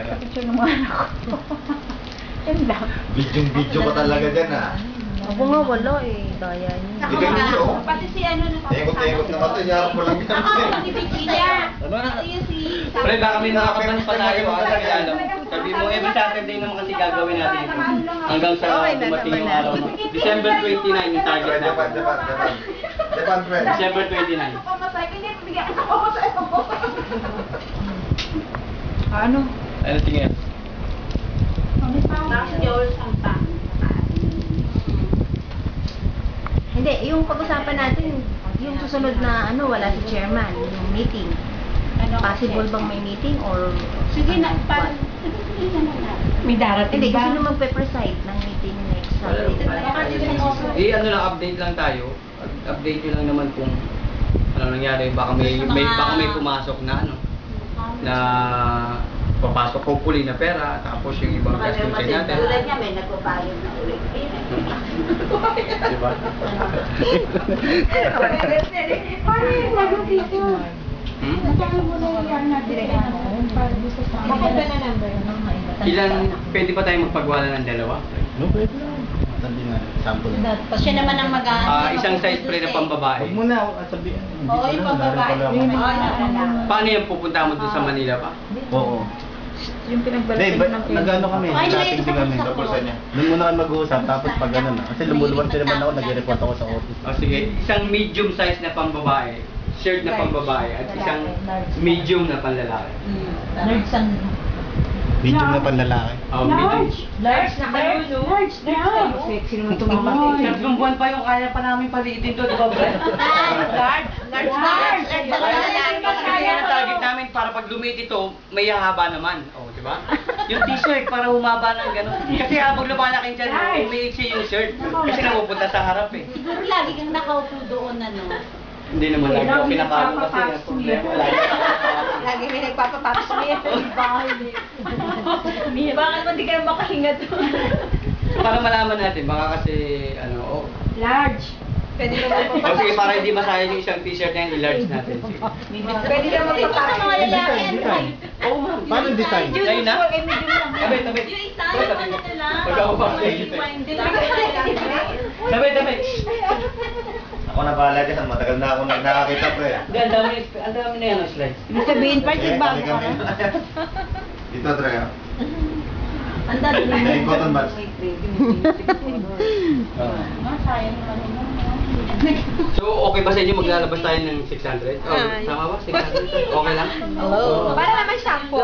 pera. Picture ng mga anak ko. Yan lang. Video ka talaga dyan ah. Ako nga wala eh. Daya niyo. Hindi kayo nyo. Pati si ano na Ikot-ikot naman ito. Yarap mo lang yan. Ako, si Pichilla. Ano na? Yung si... Pre, baka may nakakapanis pa tayo sa Tagalog. Sabi mo, every Saturday naman kasi gagawin natin ito. Hanggang sa Okay na dumating yung naman araw na. December 29 yung target Japan, natin. Japan, friend. December 29. Pamasay, hindi ko bigyan ako pamasay ako. Ano? Ano tingin? Tapos Joel Sampa. Hindi, yung pag-usapan natin, yung susunod na ano, wala si chairman, yung meeting. Possible bang may meeting or... Sige na, what? sige naman na. May darating Hindi, ba? kasi nung magpe-preside ng meeting next Saturday. Ano lang, update lang tayo. Update nyo lang naman kung ano nangyari. Baka may pumasok na ano. Na papasok hopefully na pera. Tapos yung ibang gastusin natin. Tulad niya, may nagpapayag na ulit. Diba? Ilan, pwede pa tayo magpagwala ng dalawa? No, pwede lang. Sabi na, sample. Siya naman ang mag-aanap. Isang size pre na pambabae. Huwag mo na sabihin. Oo, yung pambabae. Paano yung pupunta mo doon sa Manila pa? Oo. Yung Hindi, pinagbalatan ng nag-ano kami, Ay, shopping din kami. tapos niya. Doon muna kami mag-uusap, tapos pag ano na. Kasi lumuluwag din naman ako, nag-report ako sa office. O sige, isang medium size na pambabae, shirt na pambabae, at isang medium na panlalaki. Nerds ang... Medium na panlalaki. Oh, medium. Large na kayo, no? Large na. Sexy naman tumama. Tatlong buwan pa yung kaya pa namin paliitin to, di ba, Brad? Large Kasi yung target namin para pag lumit ito, may haba naman. Oh, di ba? Yung t-shirt para humaba ng gano'n. Kasi habang lumalaki dyan, umiiksi yung shirt. Kasi napupunta sa harap eh. Siguro lagi kang nakaupo doon, ano. Hindi naman lagi ako pinapalo kasi yung problema. Lagi may nagpapapapas niya. Bakit mo di ka makahinga doon? Para malaman natin, baka kasi, ano, oh. Large. Pwede naman O sige, para hindi masayang yung isang t-shirt na yan, i-large natin. Sige. Pwede naman magpapapas sa mga lalaki. Oo, ma'am. Paano yung design? Ayun na? Tabi, tabi. Yung isa, ano na lang. Pagkakabang Tabi. Ako na bahala dyan, matagal na ako nakakita ko eh. Hindi, ang dami na yan ang slides. Ibig sabihin, part Eh, bago kami ka kami. na. Dito, Trey. ah. Ang dami Ay, cotton buds. Sayang naman yun. So, okay ba sa inyo maglalabas tayo ng 600? Oh, tama ba? 600? Okay lang? Para naman shampoo.